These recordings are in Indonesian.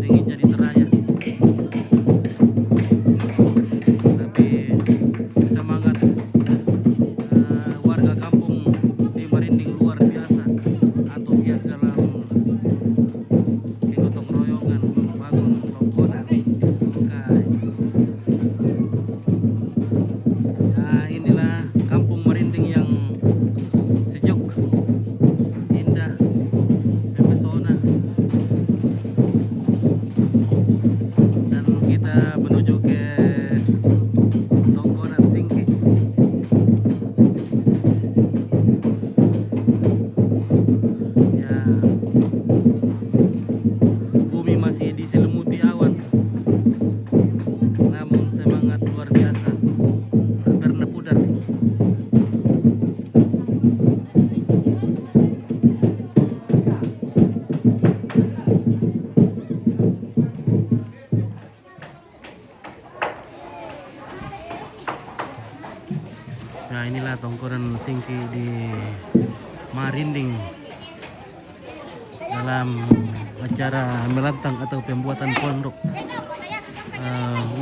ingin jadi teraya, tapi semangat warga kampung di Marinding luar biasa, antusias dalam gotong royongan membangun tongkonan. Nah, inilah kampung Marinding yang sejuk, indah, mempesona. Dan kita menuju ke Tongkonan Singki. Ya, bumi masih diselimuti awan, namun semangat luar biasa, tak pernah pudar. Nah, inilah Tongkonan Singki di Marinding dalam acara melantang atau pembuatan pondok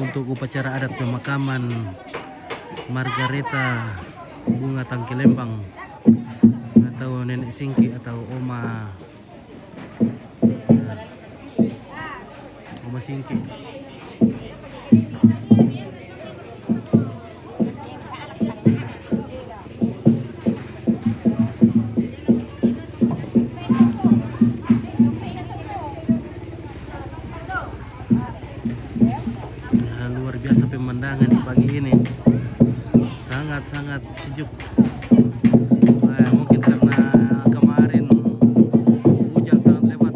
untuk upacara adat pemakaman Margareta Bunga Tangkilembang atau Nenek Singki atau Oma Singki. Luar biasa pemandangan di pagi ini, sangat-sangat sejuk. Mungkin karena kemarin hujan sangat lebat.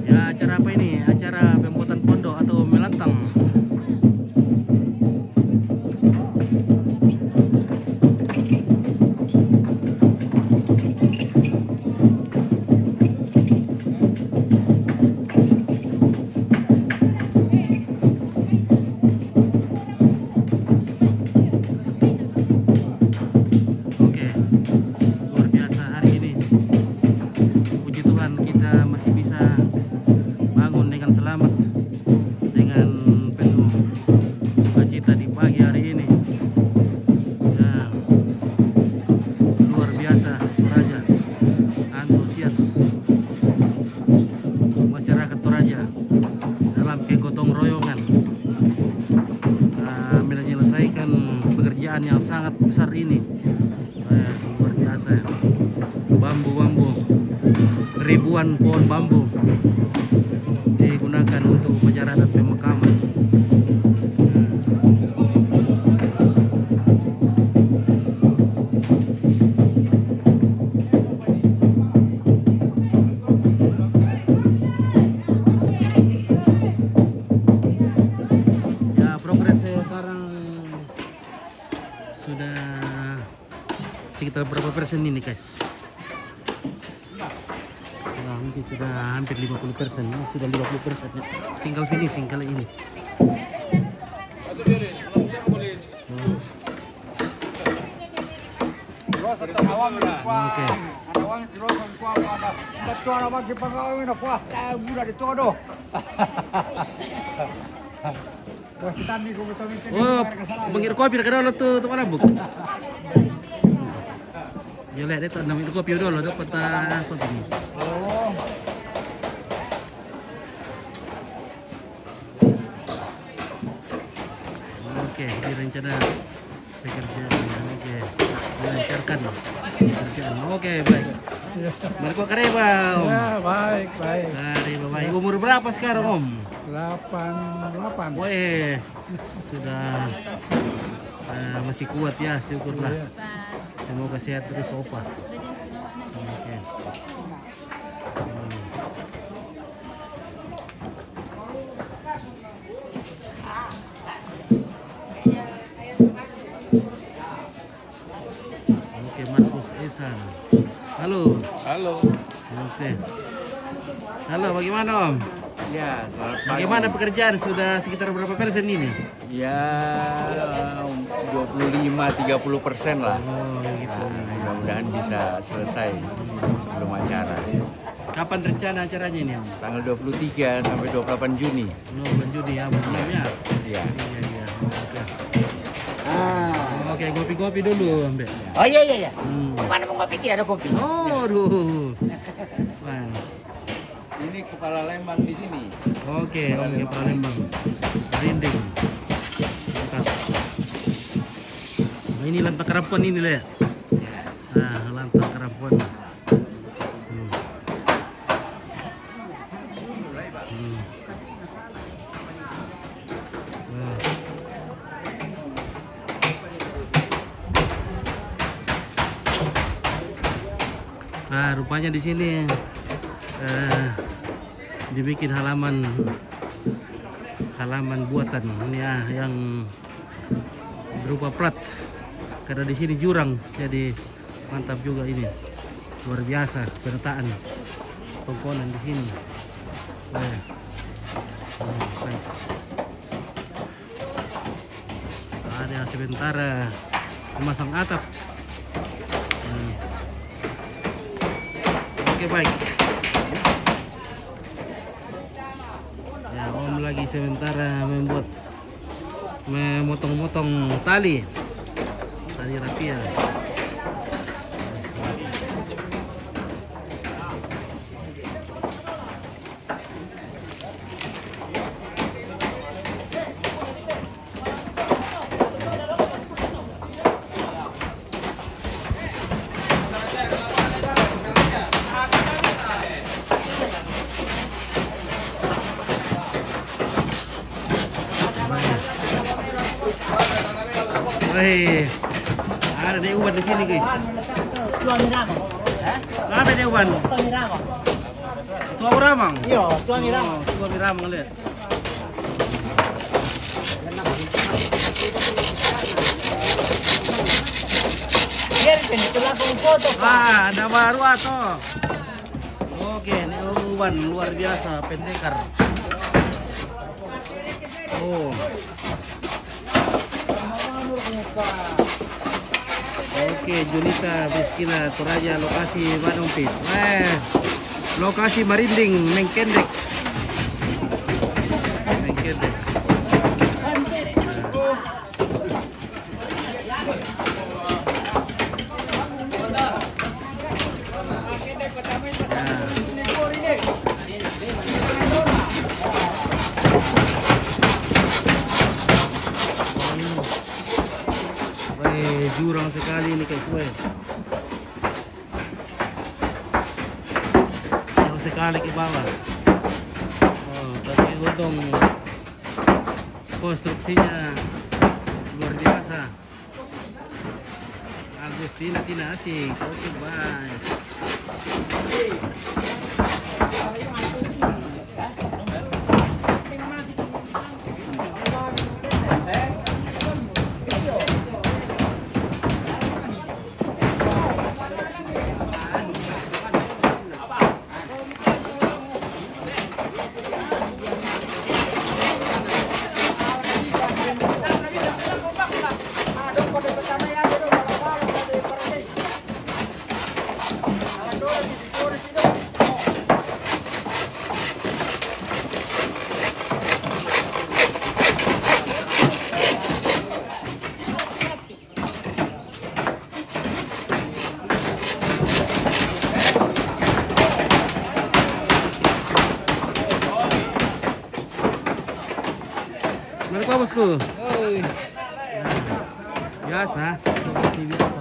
Ya, acara apa ini? Acara pembuatan pondok atau melantang. Oke, luar biasa hari ini. Puji Tuhan kita masih bisa bangun dengan selamat, dengan penuh sukacita di pagi hari ini. Ya, luar biasa Toraja, antusias masyarakat Toraja dalam kegotong royongan menyelesaikan pekerjaan yang sangat besar ini. Luar biasa, bambu-bambu, ribuan pohon bambu digunakan untuk upacara adat pemakaman. Ya, progresnya sekarang sudah sekitar berapa persen ini, guys? Nah, mungkin sudah hampir 50%, sudah 50%. Tinggal finishing kali ini. Oke. Oh, bangkir kopi kada tuh mana buk? Ya lihat itu namanya kopi dulu dapat soto. Oh. Oke, ini rencana pekerjaan. Oke. memudahkan pekerjaan. Oke, baik. Marco Kareba, Om. Ya, baik, baik. Kareba, baik. Umur berapa sekarang, Om? 88. Weh, sudah masih kuat ya, syukurlah. Iya. Semoga sehat terus, Opa. Oke. Oke, Markus Esan. Halo. Halo. Oke. Halo, bagaimana Om? Ya, selamat pagi. Bagaimana pekerjaan? Sudah sekitar berapa persen ini? Ya, 25-30% lah. Oh, gitu. Nah, mudah-mudahan bisa selesai sebelum acara. Kapan rencana acaranya ini, Om? Tanggal 23 sampai 28 Juni. Bulan Juni ya, bulan ya. Iya. Iya, iya. Oke. Oke, ngopi-ngopi dulu, Mbak. Oh iya iya iya. Hmm. Mana mau ngopi tidak ada kopi. Oh, aduh. Wah. Ini kepala Lembang di sini. Oke, Om Kepala Lembang. Rinding. Mantap. Nah, ini lantak Kerampon ini lah ya. Nah, lantak Kerampon. Hmm. Hmm. Nah. Nah, rupanya di sini dibikin halaman buatan ini ya, yang berupa plat. Karena di sini jurang, jadi mantap juga ini. Luar biasa penataan komponen di sini. Nice. Ada sementara memasang atap. Oke, baik. Ya, Om lagi sementara memotong-motong tali rapia. Wih, ada Deuban di sini, guys. Tuan Miramang. Apa Deuban? Tuan Miramang. Tua Miramang. Iya, Tuan Miramang. Oh, Tua Miramang lihat. Biar itu langsung foto. Ah, ada baru atau? Oke, Deuban luar biasa pendekar. Oh. Oke, Junita Biskila Toraja, lokasi Manumpit. Lokasi Marinding Mengkendek. Mengkendek. Jurang sekali ini guys, jauh sekali ke bawah. Oh, tapi untung konstruksinya luar biasa. Agustina asik. Oke, bye. Balik apa bosku? Biasa, seperti biasa.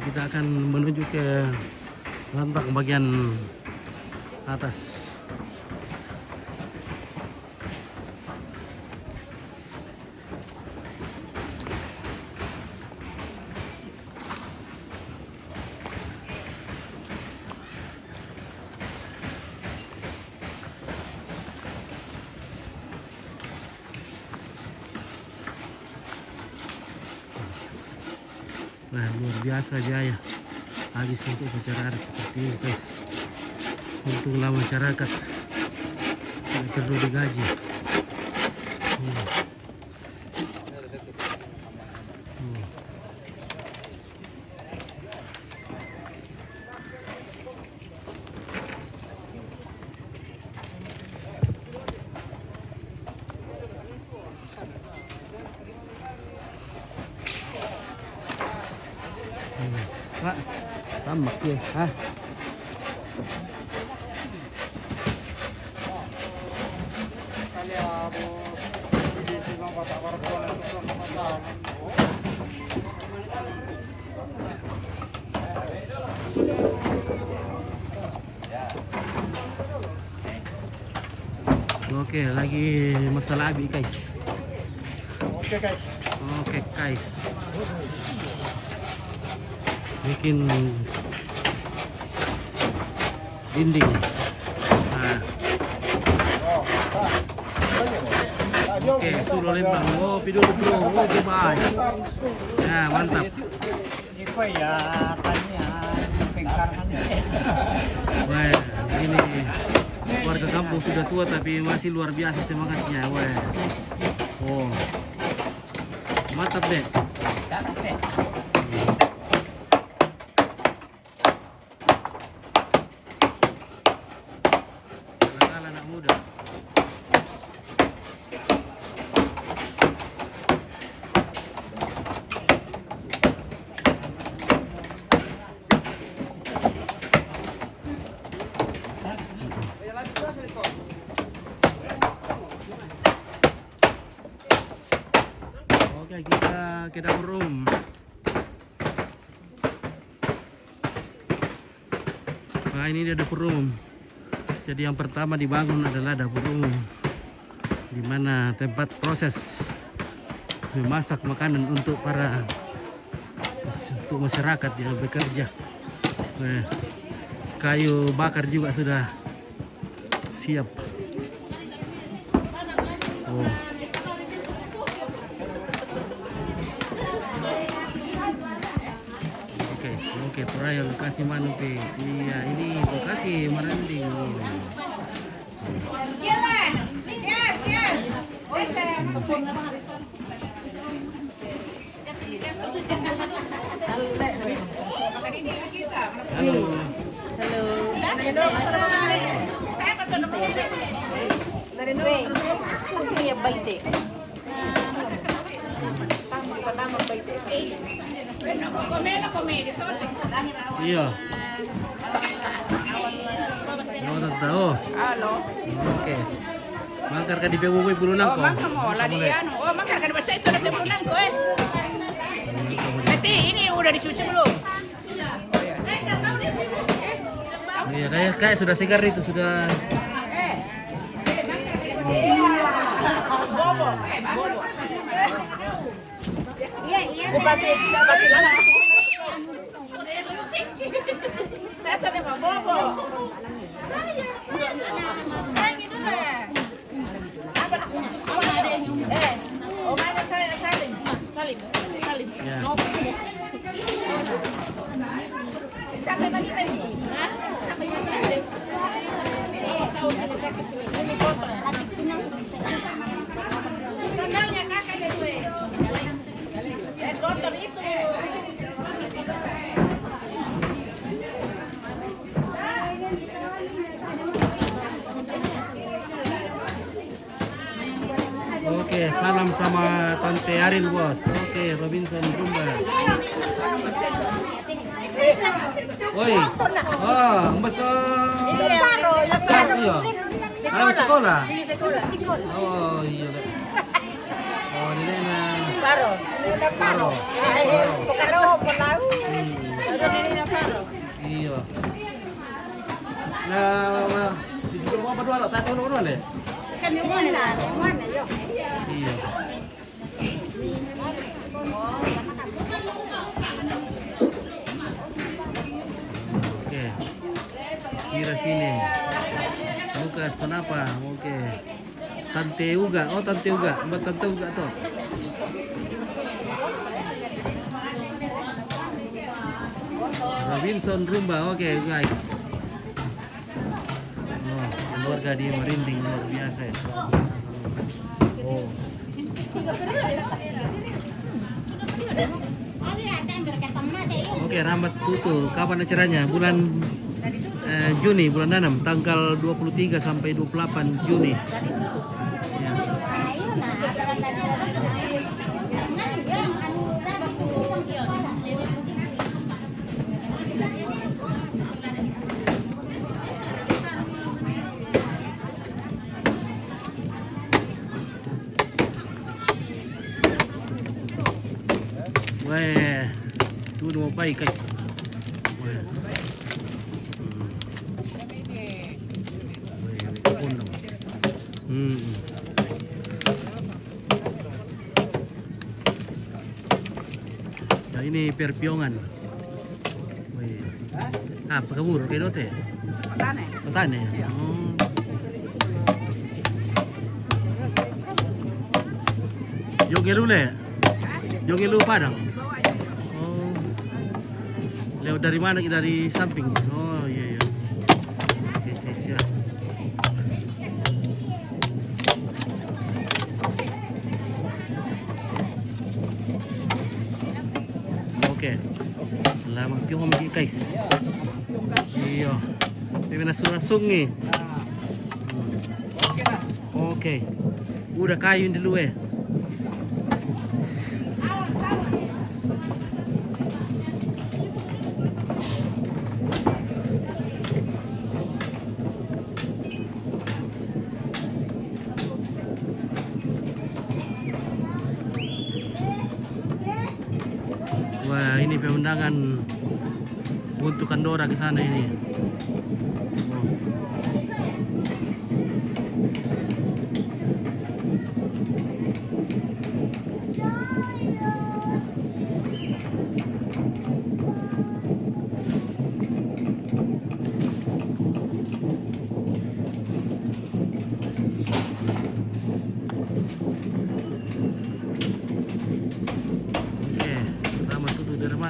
kita akan menuju ke lantak bagian atas. Nah, luar biasa Jaya habis untuk upacara adat seperti ini guys. Untunglah masyarakat tidak perlu digaji. Pak, tambak ya, ha? Oke, lagi masalah abi guys. Oke guys. Oke guys. Bikin dinding. Nah. Oke, suruh lembang. Oh, video bro. Oh, coba. Ya, mantap. Ini kok ya tanya pengkarnya. Wah, ini warga kampung sudah tua tapi masih luar biasa semangatnya. Wah. Oh. Mantap deh. Anak muda. Oke, kita ke dapur umum. Nah, ini dia dapur umum. Jadi yang pertama dibangun adalah dapur umum, di mana tempat proses memasak makanan untuk masyarakat yang bekerja. Nah, kayu bakar juga sudah siap. Oh. Oke, perayaan lokasi Manupe. Iya, ini lokasi Maranding. Halo. Iya. Tahu. Halo. Oke. Mangkar ka di PWW Pulunang ko. Maka mo, lagi ano. Maka ka basta ito na tipunan ko eh. Eti, ini udah dicuci belum? Iya, kayak sudah segar itu, sudah. Bobo. Iya. Pasti lama. Saya tadi mau bobo. Salim. Ya. Sampai pagi tadi. Sampai pagi. Ini foto. Sandalnya kakak ya gue. Kotor itu. Oke, salam sama Tante Aril bos. Oke, Robinson Jumba. Woi, besar. Iya. Alam sekolah. Oh iya. Oh ini na. Paro. Iya. Nah, di situ apa dua lah? Tahu dulu deh. Kan yung mana lah, mana yuk. Iya. Oke. Kira sini. Lukas kenapa? Oke. Tante Uga. Oh, Tante Uga. Mbak Tante Uga tuh. Robinson Rumba. Oke, guys. Oh, keluarga di Merinding luar biasa ya. Oh. Oke, Rambat Tutul. Kapan acaranya? Bulan Juni, bulan 6, tanggal 23 sampai 28 Juni. Ya. Wah, itu mau baik guys. Wah. Nah, ini perpiongan. Wah. Apa kamu kayak dote? Patane. Petani. Oh. Jogilu le. Jogilu Padang. Oh. Lewat dari mana? Dari samping. Oh iya iya. Oke, siap. Oke. Selamat piong mga guys. Iya. Ini nasung nih. Oke. Udah kayun dulu eh. Wah, ini pemandangan untuk Kandora ke sana ini.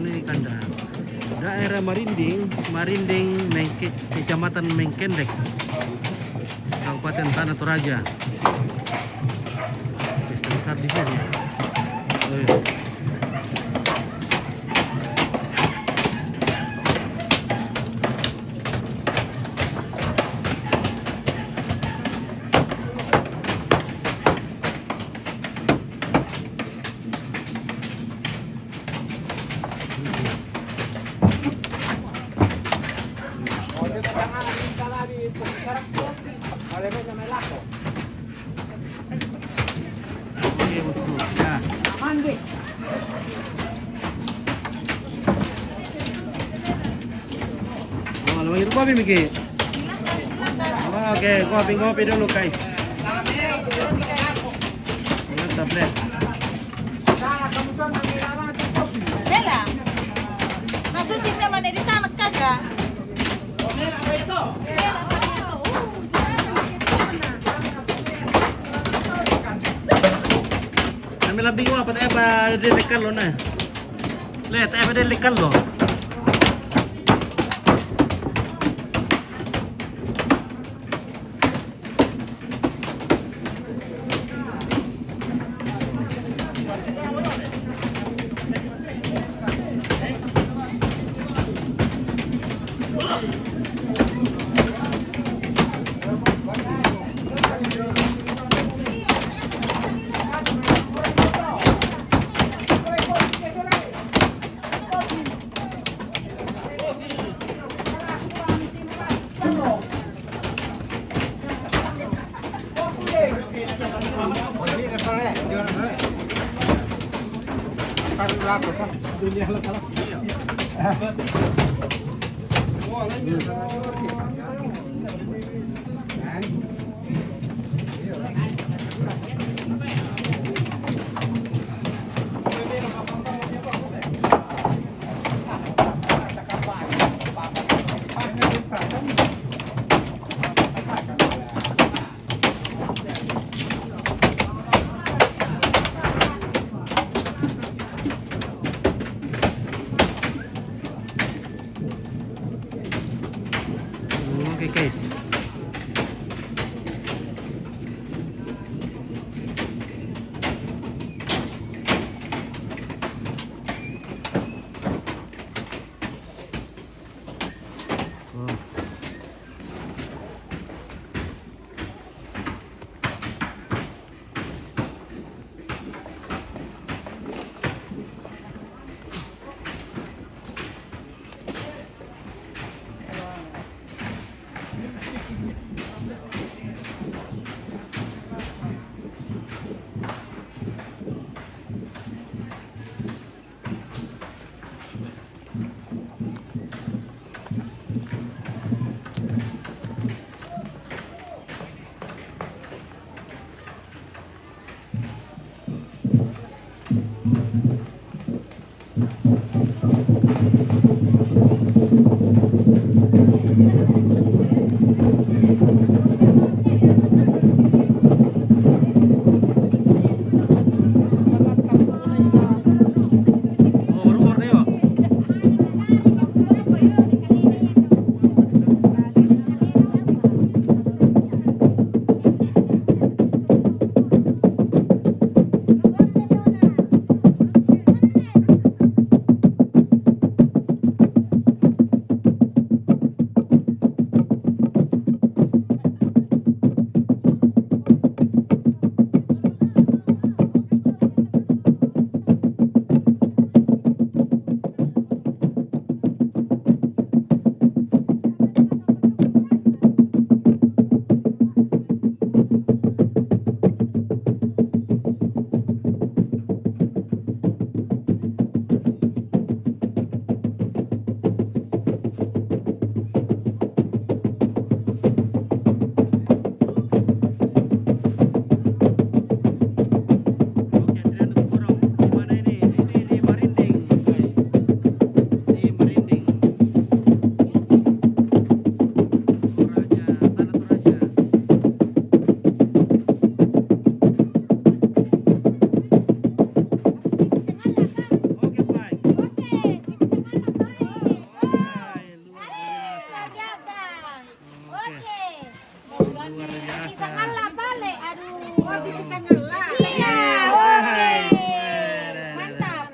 Ini Kanda, daerah Marinding, Kecamatan Mengkendek, Kabupaten Tanah Toraja. Pesta besar di sini. Oke, bosku. Ya. Oh, lagi kopi Miki. Oh, oke, kopi dulu guys. Mantap deh. Bella, nasusin naman eh, di tanak ka ka. Kami labing mo, patay ba delikal lo na. Le, tayo ba delikal lo. lato kan. Dunia salah sih. Oke guys. Oh. Oh, baru Borneo. Oke, Trianus Borong. Di mana ini? Ini di Marinding, guys. Di Marinding. Toraja, Tanah Toraja. Oke, baik. Hai, luar biasa. Oke. Luar biasa. Hai. Mantap.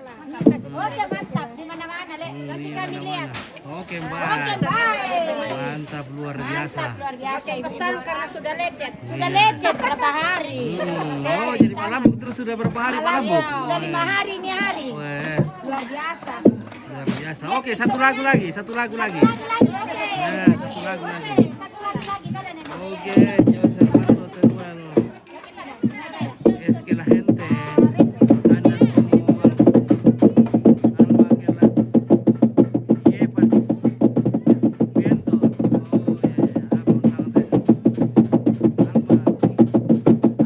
Oke, mantap. Di mana-mana, Le. Nanti kami lihat. Oke, Oke, baik. baik. Mantap, luar biasa. Mantap, luar biasa. Kesal karena sudah lecet. Sudah lecet berapa hari. Oh, jadi Pak Lambuk terus sudah berapa hari Pak Lambuk? Sudah 5 hari ini hari. Weh, Luar biasa. luar biasa. Oke, satu lagu lagi, satu lagu lagi. Oke. Ya, satu lagu lagi. Satu lagu lagi kalian ini. Oke, Jose Marto Teruel. Es que la gente anda como alma que las llevas viento. Oh, yeah,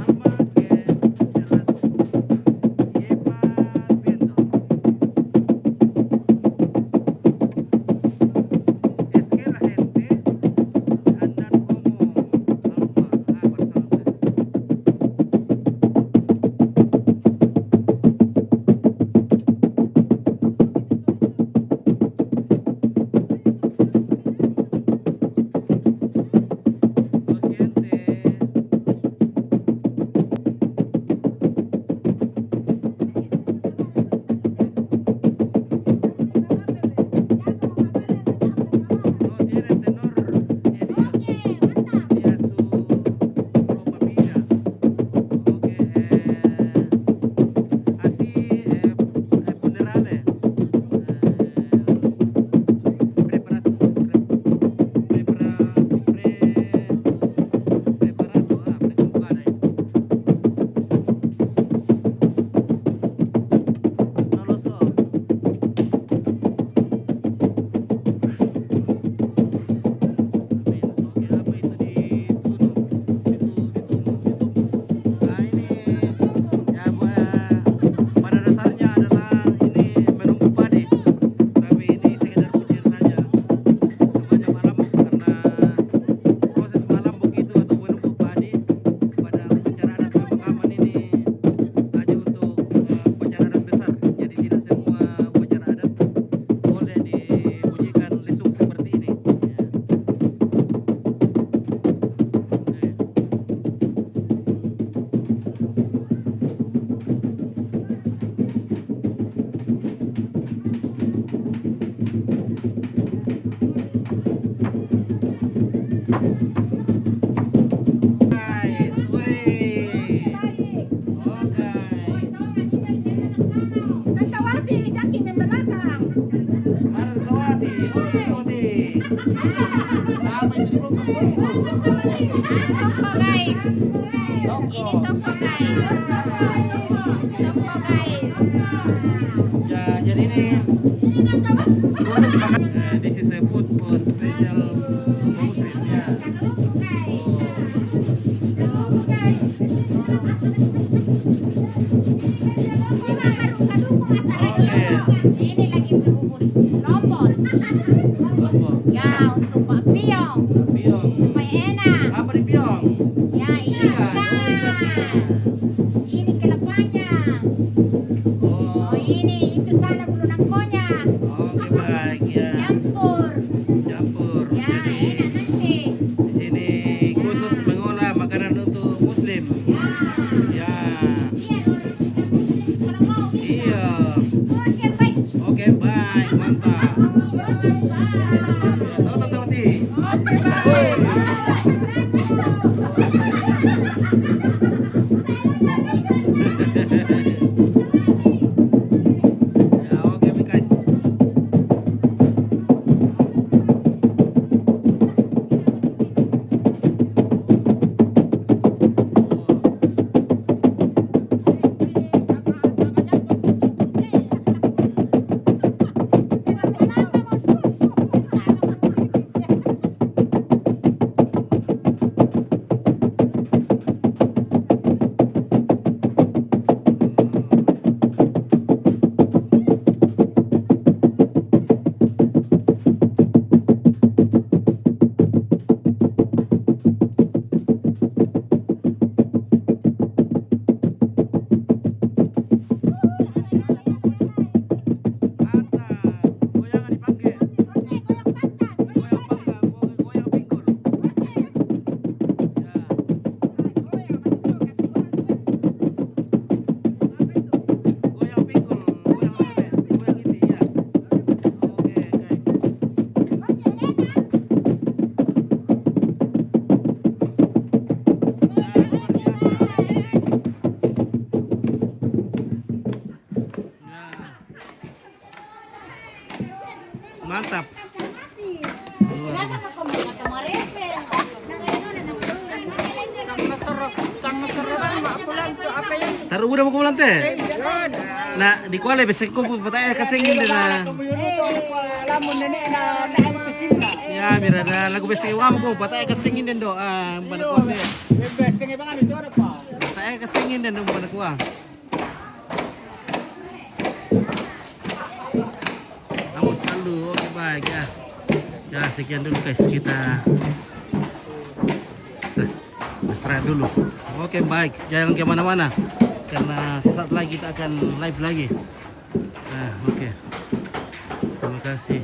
alma que se las lleva viento. Es que la gente anda como alma Tawati, jangking yang belakang. Mana Tawati? Oh, Tawati. Apa itu dibungkus? Toko guys. Ini toko guys. Toko guys. Ya, jadi ini this is a food for special Muslim ya. Ini lagi bungkus lombok. Ya, untuk Pak Piong. Piong. Supaya enak. Apa di piong? Ya, ikan. Ini kelapanya. Oh, Oh, ini itu sana bulu nangkonya. oke baik ya. Campur. Campur. Ya, Jadi enak nanti. di sini khusus mengolah makanan untuk Muslim. Ya. Iya, muslim kalau mau bisa. Iya. Oke, baik. Oke baik, mantap. Ya, Tawati Tawati. Ya, oke guys. Goyangan dipakai. Goyang panggang, goyang pinggul. Ya. Goyang pinggul, goyang lele, goyang ini ya. Oke guys. Ya, luar biasa. Ya. Mantap. Taruh udah mau kumalan teh. Nah, di kuala besek ko patay kasingin din na. Lamun nenek na naik ke sini. Ya, mira na lagu besek wam ko patay kasingin din do. Ah, bana ko teh. Bebas yang bangan itu ada pak. Patay kasingin din do bana ko. Vamos dulu. Oke, baik ya. Ya, sekian dulu guys kita istirahat dulu. Oke, baik. Jangan kemana-mana karena sesaat lagi kita akan live lagi. Nah, oke. Terima kasih.